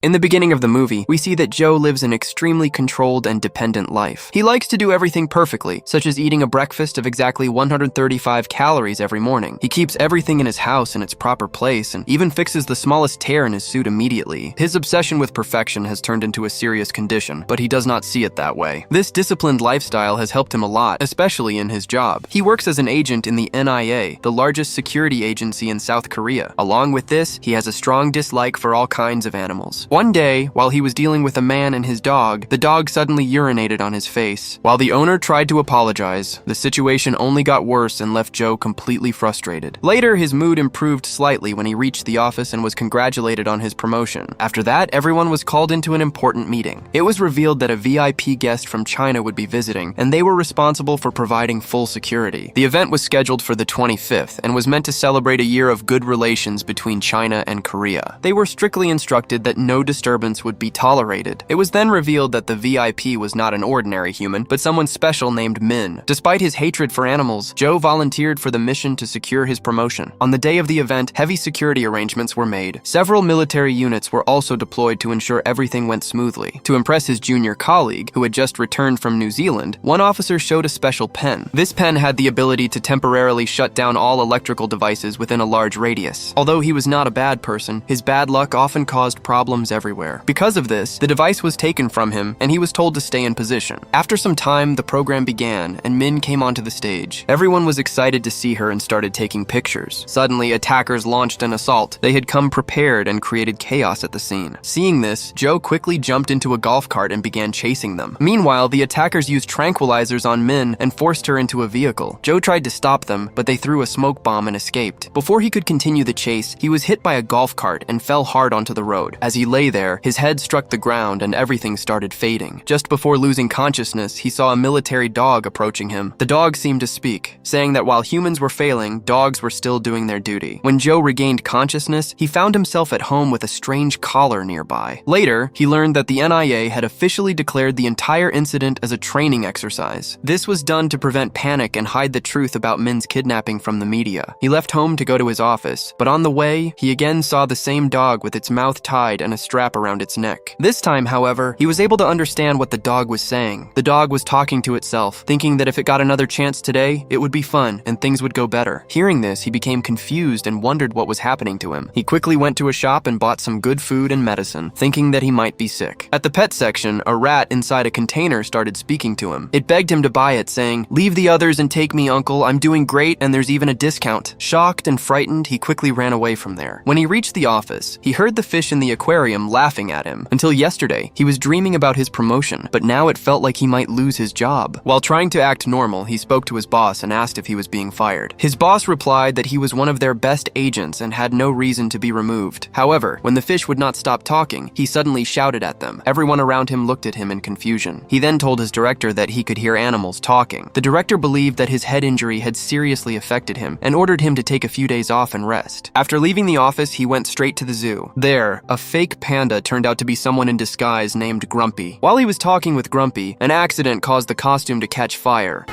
In the beginning of the movie, we see that Joe lives an extremely controlled and dependent life. He likes to do everything perfectly, such as eating a breakfast of exactly 135 calories every morning. He keeps everything in his house in its proper place and even fixes the smallest tear in his suit immediately. His obsession with perfection has turned into a serious condition, but he does not see it that way. This disciplined lifestyle has helped him a lot, especially in his job. He works as an agent in the NIA, the largest security agency in South Korea. Along with this, he has a strong dislike for all kinds of animals. One day, while he was dealing with a man and his dog, the dog suddenly urinated on his face. While the owner tried to apologize, the situation only got worse and left Joe completely frustrated. Later, his mood improved slightly when he reached the office and was congratulated on his promotion. After that, everyone was called into an important meeting. It was revealed that a VIP guest from China would be visiting, and they were responsible for providing full security. The event was scheduled for the 25th and was meant to celebrate a year of good relations between China and Korea. They were strictly instructed that no disturbance would be tolerated. It was then revealed that the VIP was not an ordinary human, but someone special named Min. Despite his hatred for animals, Joe volunteered for the mission to secure his promotion. On the day of the event, heavy security arrangements were made. Several military units were also deployed to ensure everything went smoothly. To impress his junior colleague, who had just returned from New Zealand, one officer showed a special pen. This pen had the ability to temporarily shut down all electrical devices within a large radius. Although he was not a bad person, his bad luck often caused problems everywhere. Because of this, the device was taken from him and he was told to stay in position. After some time, the program began and Min came onto the stage. Everyone was excited to see her and started taking pictures. Suddenly, attackers launched an assault. They had come prepared and created chaos at the scene. Seeing this, Joe quickly jumped into a golf cart and began chasing them. Meanwhile, the attackers used tranquilizers on Min and forced her into a vehicle. Joe tried to stop them, but they threw a smoke bomb and escaped. Before he could continue the chase, he was hit by a golf cart and fell hard onto the road. As he lay there, his head struck the ground and everything started fading. Just before losing consciousness, he saw a military dog approaching him. The dog seemed to speak, saying that while humans were failing, dogs were still doing their duty. When Joe regained consciousness, he found himself at home with a strange collar nearby. Later, he learned that the NIA had officially declared the entire incident as a training exercise. This was done to prevent panic and hide the truth about Min's kidnapping from the media. He left home to go to his office, but on the way, he again saw the same dog with its mouth tied and a strap around its neck. This time, however, he was able to understand what the dog was saying. The dog was talking to itself, thinking that if it got another chance today, it would be fun and things would go better. Hearing this, he became confused and wondered what was happening to him. He quickly went to a shop and bought some good food and medicine, thinking that he might be sick. At the pet section, a rat inside a container started speaking to him. It begged him to buy it, saying, "Leave the others and take me, uncle. I'm doing great and there's even a discount." Shocked and frightened, he quickly ran away from there. When he reached the office, he heard the fish in the aquarium laughing at him. Until yesterday, he was dreaming about his promotion, but now it felt like he might lose his job. While trying to act normal, he spoke to his boss and asked if he was being fired. His boss replied that he was one of their best agents and had no reason to be removed. However, when the fish would not stop talking, he suddenly shouted at them. Everyone around him looked at him in confusion. He then told his director that he could hear animals talking. The director believed that his head injury had seriously affected him and ordered him to take a few days off and rest. After leaving the office, he went straight to the zoo. There, a fake panda turned out to be someone in disguise named Grumpy. While he was talking with Grumpy, an accident caused the costume to catch fire.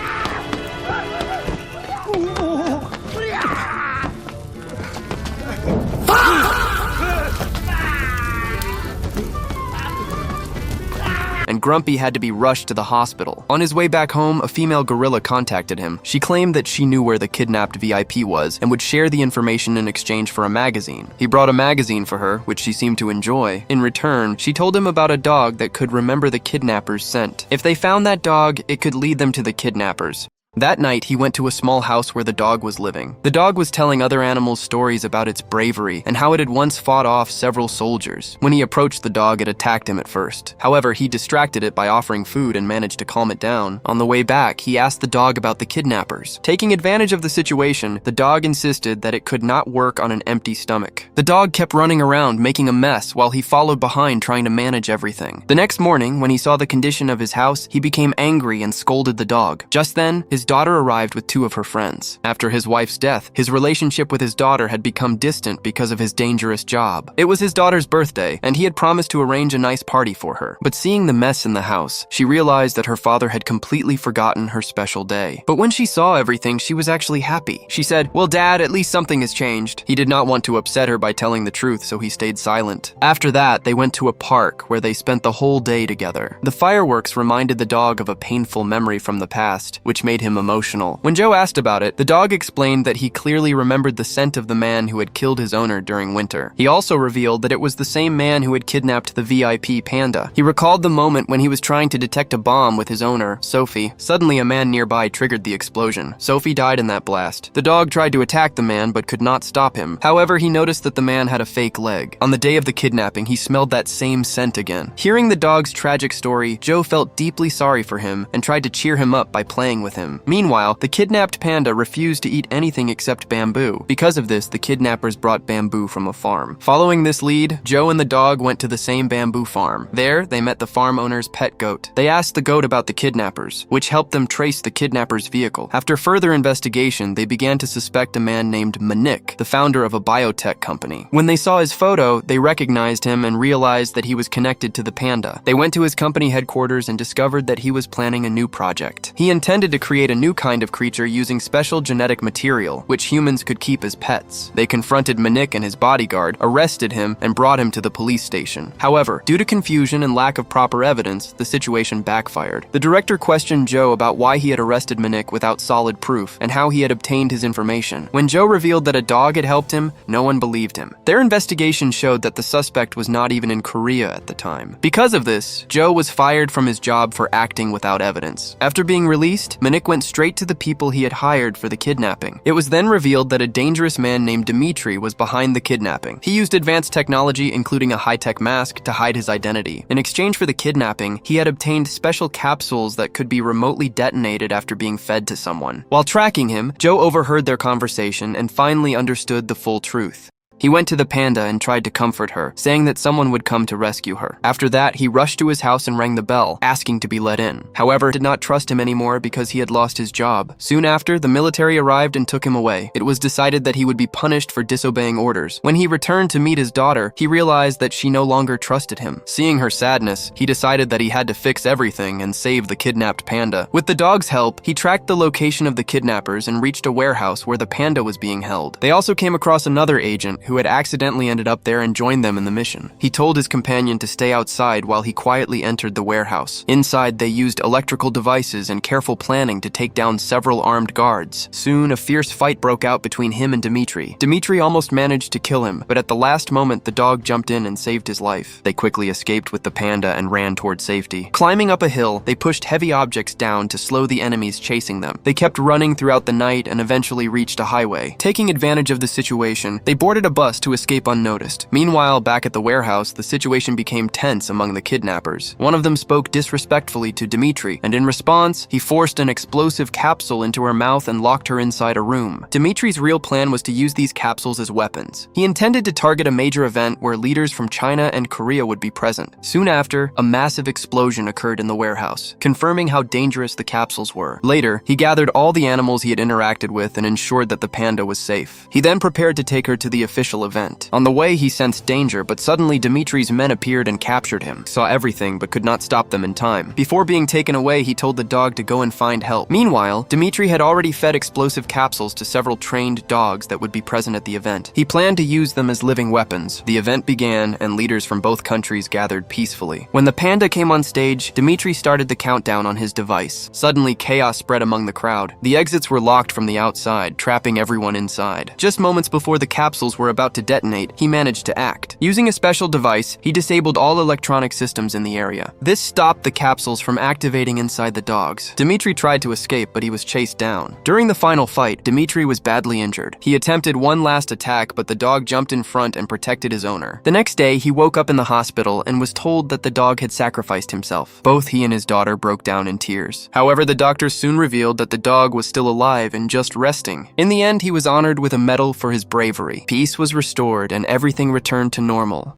And Grumpy had to be rushed to the hospital. On his way back home, a female gorilla contacted him. She claimed that she knew where the kidnapped VIP was and would share the information in exchange for a magazine. He brought a magazine for her, which she seemed to enjoy. In return, she told him about a dog that could remember the kidnapper's scent. If they found that dog, it could lead them to the kidnappers. That night, he went to a small house where the dog was living. The dog was telling other animals stories about its bravery and how it had once fought off several soldiers. When he approached the dog, it attacked him at first. However, he distracted it by offering food and managed to calm it down. On the way back, he asked the dog about the kidnappers. Taking advantage of the situation, the dog insisted that it could not work on an empty stomach. The dog kept running around, making a mess, while he followed behind trying to manage everything. The next morning, when he saw the condition of his house, he became angry and scolded the dog. Just then, his daughter arrived with two of her friends. After his wife's death, his relationship with his daughter had become distant because of his dangerous job. It was his daughter's birthday, and he had promised to arrange a nice party for her. But seeing the mess in the house, she realized that her father had completely forgotten her special day. But when she saw everything, she was actually happy. She said, "Well, Dad, at least something has changed." He did not want to upset her by telling the truth, so he stayed silent. After that, they went to a park where they spent the whole day together. The fireworks reminded the dog of a painful memory from the past, which made him emotional. When Joe asked about it, the dog explained that he clearly remembered the scent of the man who had killed his owner during winter. He also revealed that it was the same man who had kidnapped the VIP panda. He recalled the moment when he was trying to detect a bomb with his owner, Sophie. Suddenly, a man nearby triggered the explosion. Sophie died in that blast. The dog tried to attack the man but could not stop him. However, he noticed that the man had a fake leg. On the day of the kidnapping, he smelled that same scent again. Hearing the dog's tragic story, Joe felt deeply sorry for him and tried to cheer him up by playing with him. Meanwhile, the kidnapped panda refused to eat anything except bamboo. Because of this, the kidnappers brought bamboo from a farm. Following this lead, Joe and the dog went to the same bamboo farm. There, they met the farm owner's pet goat. They asked the goat about the kidnappers, which helped them trace the kidnappers' vehicle. After further investigation, they began to suspect a man named Manik, the founder of a biotech company. When they saw his photo, they recognized him and realized that he was connected to the panda. They went to his company headquarters and discovered that he was planning a new project. He intended to create a new kind of creature using special genetic material, which humans could keep as pets. They confronted Manik and his bodyguard, arrested him, and brought him to the police station. However, due to confusion and lack of proper evidence, the situation backfired. The director questioned Joe about why he had arrested Manik without solid proof and how he had obtained his information. When Joe revealed that a dog had helped him, no one believed him. Their investigation showed that the suspect was not even in Korea at the time. Because of this, Joe was fired from his job for acting without evidence. After being released, Manik went straight to the people he had hired for the kidnapping. It was then revealed that a dangerous man named Dmitri was behind the kidnapping. He used advanced technology, including a high-tech mask, to hide his identity. In exchange for the kidnapping, he had obtained special capsules that could be remotely detonated after being fed to someone. While tracking him, Joe overheard their conversation and finally understood the full truth. He went to the panda and tried to comfort her, saying that someone would come to rescue her. After that, he rushed to his house and rang the bell, asking to be let in. However, did not trust him anymore because he had lost his job. Soon after, the military arrived and took him away. It was decided that he would be punished for disobeying orders. When he returned to meet his daughter, he realized that she no longer trusted him. Seeing her sadness, he decided that he had to fix everything and save the kidnapped panda. With the dog's help, he tracked the location of the kidnappers and reached a warehouse where the panda was being held. They also came across another agent who had accidentally ended up there and joined them in the mission. He told his companion to stay outside while he quietly entered the warehouse. Inside, they used electrical devices and careful planning to take down several armed guards. Soon, a fierce fight broke out between him and Dmitri. Dmitri almost managed to kill him, but at the last moment, the dog jumped in and saved his life. They quickly escaped with the panda and ran toward safety. Climbing up a hill, they pushed heavy objects down to slow the enemies chasing them. They kept running throughout the night and eventually reached a highway. Taking advantage of the situation, they boarded a bus to escape unnoticed. Meanwhile, back at the warehouse, the situation became tense among the kidnappers. One of them spoke disrespectfully to Dmitri, and in response, he forced an explosive capsule into her mouth and locked her inside a room. Dmitri's real plan was to use these capsules as weapons. He intended to target a major event where leaders from China and Korea would be present. Soon after, a massive explosion occurred in the warehouse, confirming how dangerous the capsules were. Later, he gathered all the animals he had interacted with and ensured that the panda was safe. He then prepared to take her to the official event. On the way, he sensed danger, but suddenly Dmitri's men appeared and captured him. He saw everything, but could not stop them in time. Before being taken away, he told the dog to go and find help. Meanwhile, Dmitri had already fed explosive capsules to several trained dogs that would be present at the event. He planned to use them as living weapons. The event began, and leaders from both countries gathered peacefully. When the panda came on stage, Dmitri started the countdown on his device. Suddenly, chaos spread among the crowd. The exits were locked from the outside, trapping everyone inside. Just moments before the capsules were about to detonate, he managed to act. Using a special device, he disabled all electronic systems in the area. This stopped the capsules from activating inside the dogs. Dmitri tried to escape, but he was chased down. During the final fight, Dmitri was badly injured. He attempted one last attack, but the dog jumped in front and protected his owner. The next day, he woke up in the hospital and was told that the dog had sacrificed himself. Both he and his daughter broke down in tears. However, the doctors soon revealed that the dog was still alive and just resting. In the end, he was honored with a medal for his bravery. Peace was restored and everything returned to normal.